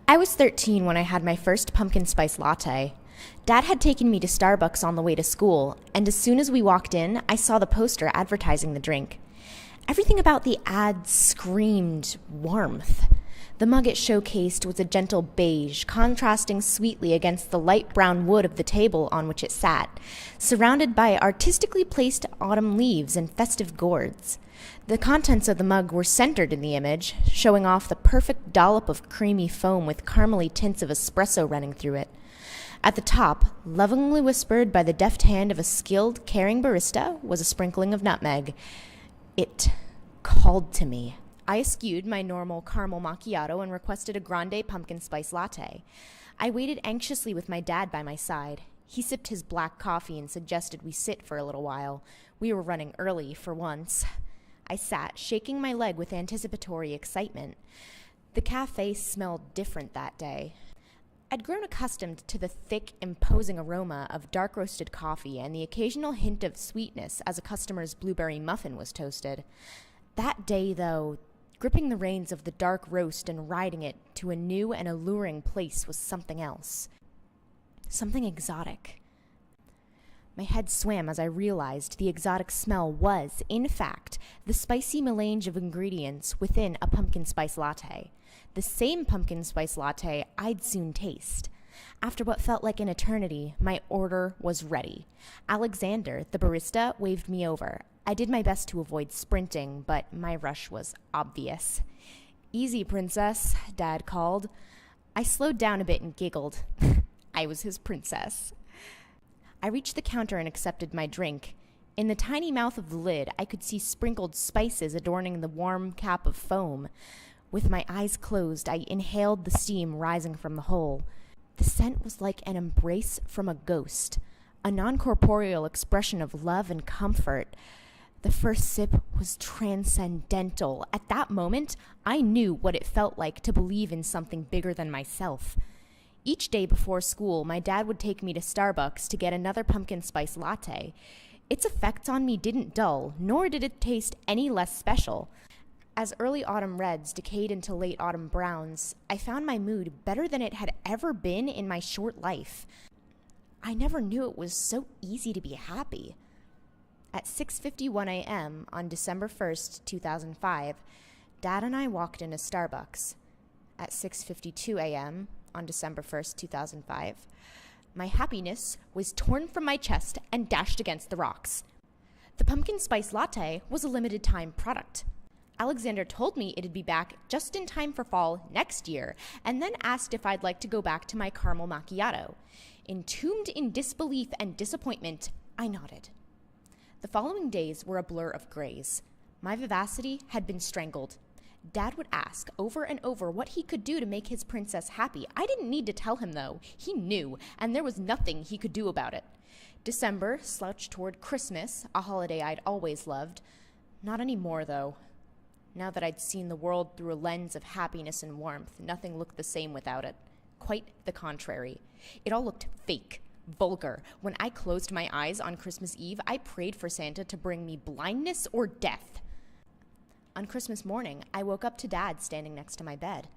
I was 13 when I had my first pumpkin spice latte. Dad had taken me to Starbucks on the way to school, and as soon as we walked in, I saw the poster advertising the drink. Everything about the ad screamed warmth. The mug it showcased was a gentle beige, contrasting sweetly against the light brown wood of the table on which it sat, surrounded by artistically placed autumn leaves and festive gourds. The contents of the mug were centered in the image, showing off the perfect dollop of creamy foam with caramely tints of espresso running through it. At the top, lovingly whispered by the deft hand of a skilled, caring barista, was a sprinkling of nutmeg. It called to me. I eschewed my normal caramel macchiato and requested a grande pumpkin spice latte. I waited anxiously with my dad by my side. He sipped his black coffee and suggested we sit for a little while. We were running early, for once. I sat, shaking my leg with anticipatory excitement. The cafe smelled different that day. I'd grown accustomed to the thick, imposing aroma of dark-roasted coffee and the occasional hint of sweetness as a customer's blueberry muffin was toasted. That day, though, gripping the reins of the dark roast and riding it to a new and alluring place was something else. Something exotic. My head swam as I realized the exotic smell was, in fact, the spicy melange of ingredients within a pumpkin spice latte. The same pumpkin spice latte I'd soon taste. After what felt like an eternity, my order was ready. Alexander, the barista, waved me over. I did my best to avoid sprinting, but my rush was obvious. "Easy, princess," Dad called. I slowed down a bit and giggled. I was his princess. I reached the counter and accepted my drink. In the tiny mouth of the lid, I could see sprinkled spices adorning the warm cap of foam. With my eyes closed, I inhaled the steam rising from the hole. The scent was like an embrace from a ghost, a non-corporeal expression of love and comfort. The first sip was transcendental. At that moment, I knew what it felt like to believe in something bigger than myself. Each day before school, my dad would take me to Starbucks to get another pumpkin spice latte. Its effects on me didn't dull, nor did it taste any less special. As early autumn reds decayed into late autumn browns, I found my mood better than it had ever been in my short life. I never knew it was so easy to be happy. At 6:51 a.m. on December 1st, 2005, Dad and I walked into Starbucks. At 6:52 a.m. on December 1st, 2005, my happiness was torn from my chest and dashed against the rocks. The pumpkin spice latte was a limited time product. Alexander told me it'd be back just in time for fall next year, and then asked if I'd like to go back to my caramel macchiato. Entombed in disbelief and disappointment, I nodded. The following days were a blur of grays. My vivacity had been strangled. Dad would ask over and over what he could do to make his princess happy. I didn't need to tell him, though. He knew, and there was nothing he could do about it. December slouched toward Christmas, a holiday I'd always loved. Not anymore, though. Now that I'd seen the world through a lens of happiness and warmth, nothing looked the same without it. Quite the contrary. It all looked fake, vulgar. When I closed my eyes on Christmas Eve, I prayed for Santa to bring me blindness or death. On Christmas morning, I woke up to Dad standing next to my bed.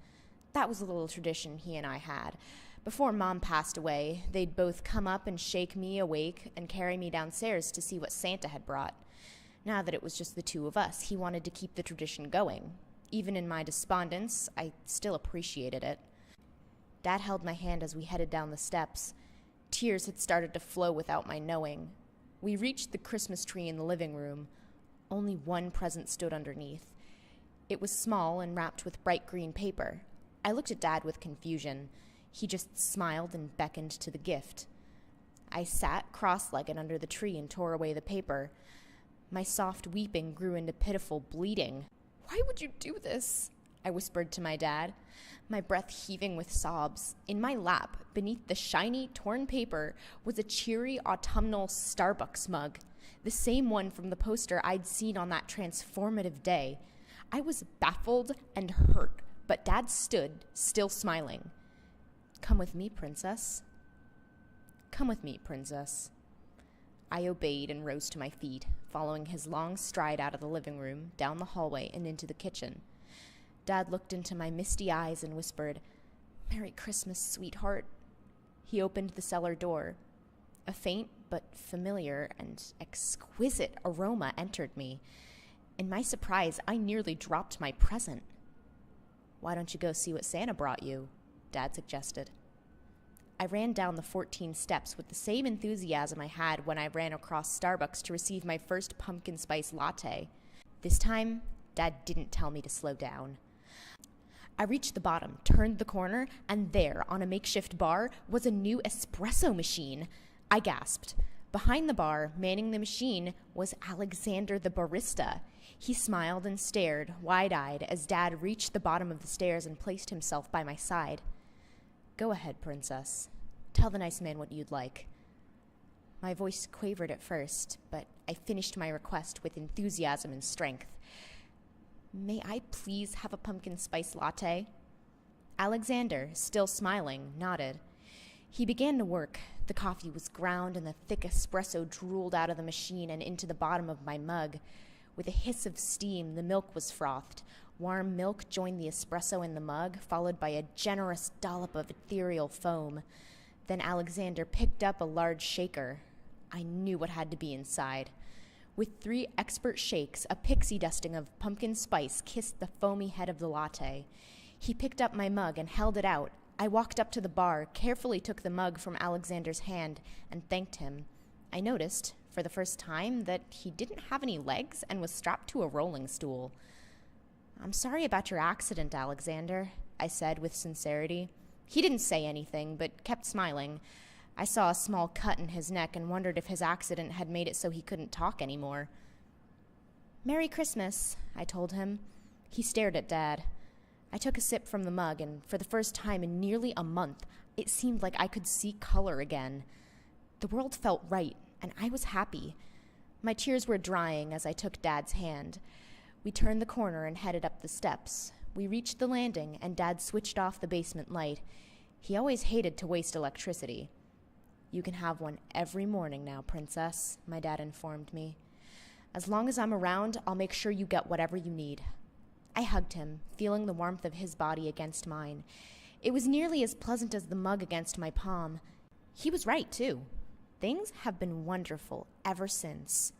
That was a little tradition he and I had. Before Mom passed away, they'd both come up and shake me awake and carry me downstairs to see what Santa had brought. Now that it was just the two of us, he wanted to keep the tradition going. Even in my despondence, I still appreciated it. Dad held my hand as we headed down the steps. Tears had started to flow without my knowing. We reached the Christmas tree in the living room. Only one present stood underneath. It was small and wrapped with bright green paper. I looked at Dad with confusion. He just smiled and beckoned to the gift. I sat cross-legged under the tree and tore away the paper. My soft weeping grew into pitiful bleating. "Why would you do this?" I whispered to my dad, my breath heaving with sobs. In my lap, beneath the shiny, torn paper, was a cheery autumnal Starbucks mug, the same one from the poster I'd seen on that transformative day. I was baffled and hurt, but Dad stood, still smiling. "Come with me, princess." "Come with me, princess." I obeyed and rose to my feet, following his long stride out of the living room, down the hallway, and into the kitchen. Dad looked into my misty eyes and whispered, Merry Christmas, sweetheart. He opened the cellar door. A faint but familiar and exquisite aroma entered me. In my surprise, I nearly dropped my present. Why don't you go see what Santa brought you? Dad suggested. I ran down the 14 steps with the same enthusiasm I had when I ran across Starbucks to receive my first pumpkin spice latte. This time, Dad didn't tell me to slow down. I reached the bottom, turned the corner, and there, on a makeshift bar, was a new espresso machine. I gasped. Behind the bar, manning the machine, was Alexander the barista. He smiled and stared, wide-eyed, as Dad reached the bottom of the stairs and placed himself by my side. Go ahead, princess. Tell the nice man what you'd like. My voice quavered at first, but I finished my request with enthusiasm and strength. May I please have a pumpkin spice latte? Alexander, still smiling, nodded. He began to work. The coffee was ground and the thick espresso drooled out of the machine and into the bottom of my mug. With a hiss of steam, the milk was frothed. Warm milk joined the espresso in the mug, followed by a generous dollop of ethereal foam. Then Alexander picked up a large shaker. I knew what had to be inside. With 3 expert shakes, a pixie dusting of pumpkin spice kissed the foamy head of the latte. He picked up my mug and held it out. I walked up to the bar, carefully took the mug from Alexander's hand, and thanked him. I noticed, for the first time, that he didn't have any legs and was strapped to a rolling stool. I'm sorry about your accident, Alexander, I said with sincerity. He didn't say anything, but kept smiling. I saw a small cut in his neck and wondered if his accident had made it so he couldn't talk anymore. Merry Christmas, I told him. He stared at Dad. I took a sip from the mug, and for the first time in nearly a month, it seemed like I could see color again. The world felt right, and I was happy. My tears were drying as I took Dad's hand. We turned the corner and headed up the steps. We reached the landing, and Dad switched off the basement light. He always hated to waste electricity. You can have one every morning now, Princess, my dad informed me. As long as I'm around, I'll make sure you get whatever you need. I hugged him, feeling the warmth of his body against mine. It was nearly as pleasant as the mug against my palm. He was right, too. Things have been wonderful ever since.